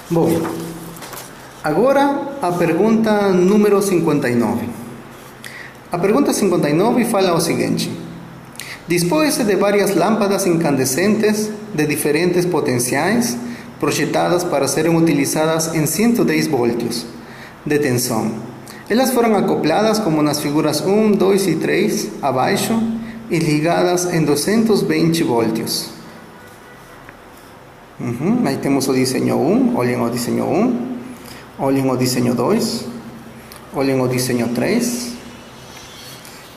Bom, agora a pergunta número 59. A pergunta 59 fala o seguinte: dispõe-se de várias lâmpadas incandescentes de diferentes potenciais projetadas para serem utilizadas em 110 voltios de tensão. Elas foram acopladas como nas figuras 1, 2 e 3 abaixo e ligadas em 220 voltios. Aí temos o desenho 1, olhem o desenho 1, olhem o desenho 2, olhem o desenho 3.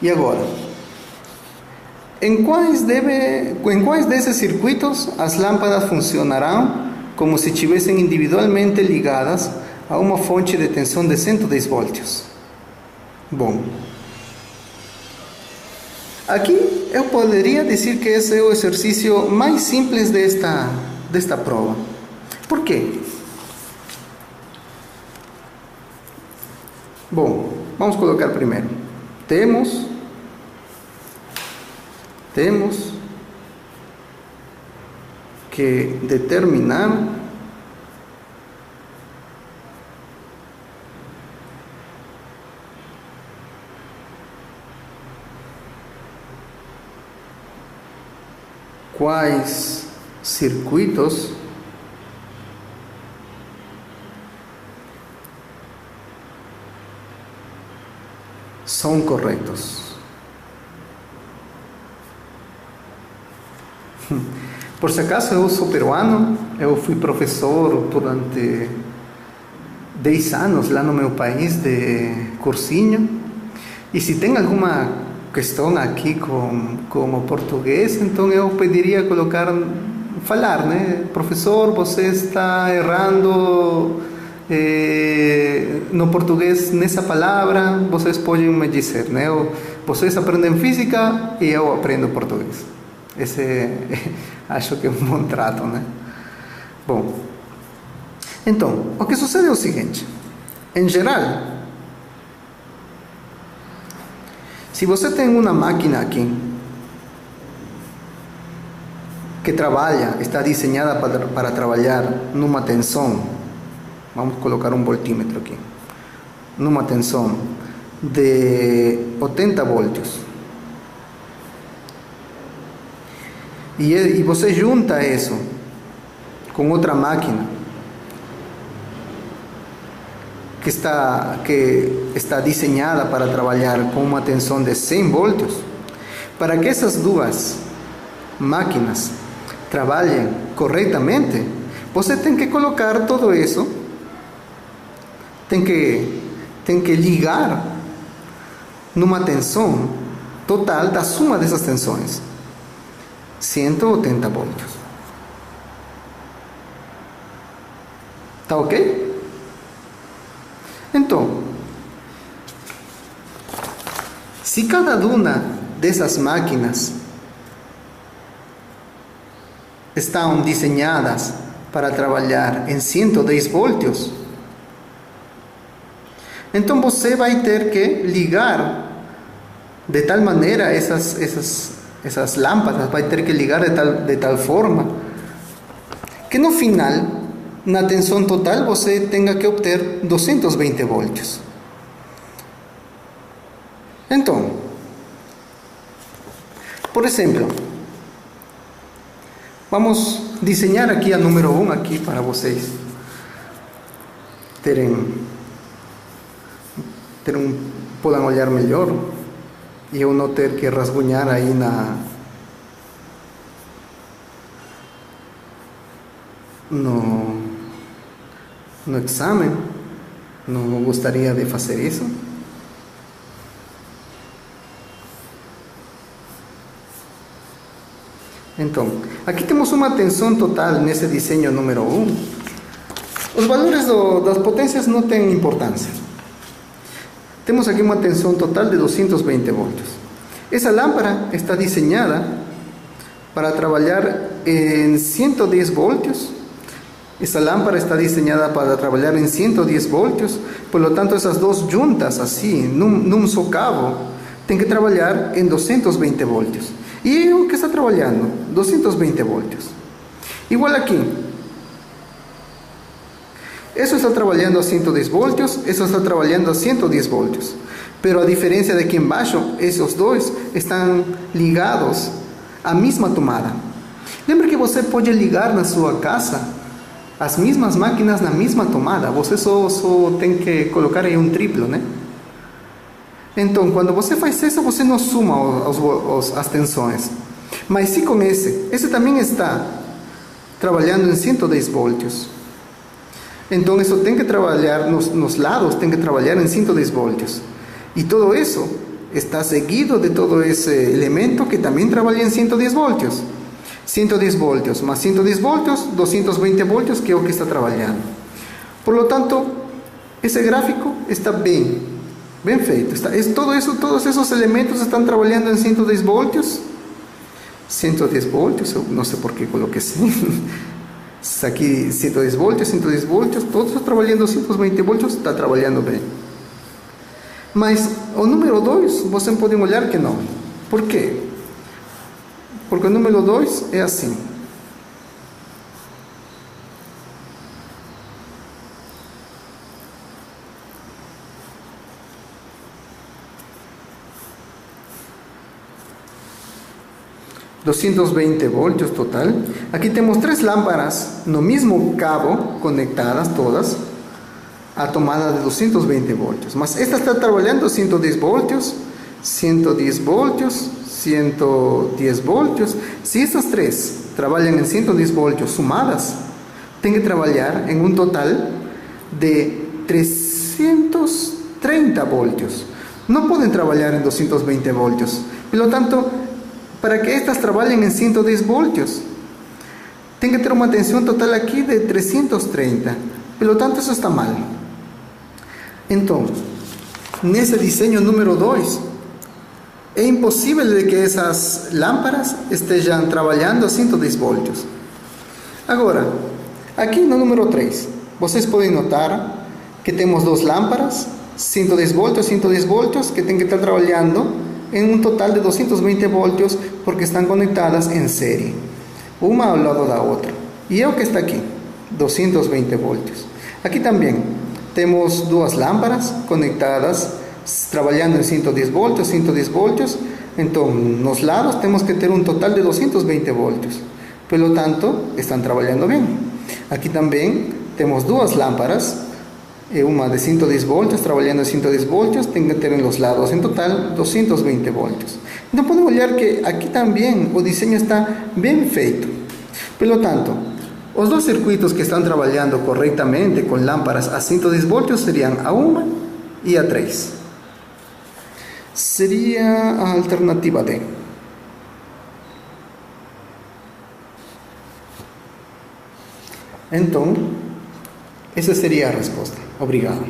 E agora, em quais desses circuitos as lâmpadas funcionarão como se estivessem individualmente ligadas a uma fonte de tensão de 110 voltios? Bom, aqui eu poderia dizer que esse é o exercício mais simples desta prova. Por quê? Bom, vamos colocar primeiro. Temos que determinar quais circuitos são corretos. Por se acaso, eu sou peruano, eu fui professor durante 10 anos lá no meu país de cursinho, e se tem alguma questão aqui com o português, então eu pediria falar, né? Professor, você está errando no português nessa palavra, vocês podem me dizer, né? Vocês aprendem física e eu aprendo português. Esse acho que é um bom trato, né? Bom, então, o que sucede é o seguinte: em geral, se você tem uma máquina aqui que está desenhada para trabalhar numa tensão, vamos colocar um voltímetro aqui, numa tensão de 80 voltios, e você junta isso com outra máquina que está desenhada para trabalhar com uma tensão de 100 voltios, para que essas duas máquinas trabalhem corretamente, você tem que colocar tudo isso, tem que ligar numa tensão total da suma dessas tensões, 180 voltios. Tá ok? Então, se cada uma dessas máquinas estão desenhadas para trabalhar em 110 voltios, então você vai ter que ligar de tal maneira essas lâmpadas, vai ter que ligar de tal forma que no final, na tensão total, você tenha que obter 220 voltios. Então, por exemplo, vamos desenhar aqui a número 1 aqui para vocês possam olhar melhor e eu não ter que rasgunhar aí no exame. Não gostaria de fazer isso. Então, aqui temos uma tensão total nesse desenho número 1. Os valores das potências não têm importância. Temos aqui uma tensão total de 220 voltios. Essa lâmpada está desenhada para trabalhar em 110 voltios. Essa lâmpada está desenhada para trabalhar em 110 voltios. Por lo tanto, essas duas juntas, assim, num só cabo, tem que trabalhar em 220 voltios. E o que está trabalhando? 220 voltios. Igual aqui. Eso está trabajando a 110 voltios, eso está trabajando a 110 voltios. Pero a diferencia de aquí embaixo, esos dois estão ligados à mesma tomada. Lembra que você pode ligar na sua casa as mesmas máquinas na mesma tomada. Você só tem que colocar aí um triplo, né? Então, quando você faz isso, você não suma as tensões. Mas se com esse também está trabalhando em 110 voltios. Então, isso tem que trabalhar nos lados, tem que trabalhar em 110 voltios. E todo isso está seguido de todo esse elemento que também trabalha em 110 voltios. 110 voltios más 110 voltios, 220 voltios, que é o que está trabalhando. Por lo tanto, esse gráfico está bem feito. Todos esos elementos estão trabalhando em 110 voltios. 110 voltios, eu não sei por que coloquei assim. Aqui 110 voltios, todos trabalhando 220 voltios, está trabalhando bem. Mas o número 2, vocês podem olhar que não. Por quê? Porque o número 2 é assim. $220 voltios total. Aqui temos 3 lâmpadas no mesmo cabo, conectadas todas a tomada de 220 voltios. Mas esta está trabalhando 110 voltios, 110 voltios, 110 voltios. Se estas 3 trabalham em 110 voltios sumadas, tem que trabalhar em um total de 330 voltios. Não podem trabalhar em 220 voltios. Pelo tanto, para que estas trabalhem em 110 voltios, tem que ter uma tensão total aqui de 330. Pelo tanto, isso está mal. Então, nesse desenho número 2, é impossível de que essas lâmpadas estejam trabalhando a 110 voltios. Agora, aqui no número 3, vocês podem notar que temos 2 lâmpadas, 110 voltios, que têm que estar trabalhando em um total de 220 voltios, porque estão conectadas em série, uma ao lado da outra. E é o que está aqui, 220 voltios. Aqui também temos 2 lâmpadas conectadas, trabalhando em 110 voltios. Então, nos lados temos que ter um total de 220 voltios. Pelo tanto, estão trabalhando bem. Aqui também temos 2 lâmpadas, uma de 110 voltios, trabalhando em 110 voltios, tem que ter nos lados em total 220 voltios. Então podemos olhar que aqui também o desenho está bem feito. Pelo tanto, os 2 circuitos que estão trabalhando corretamente com lâmpadas a 110 voltios seriam a 1 e a 3. Seria a alternativa D. Então, essa seria a resposta. Obrigado.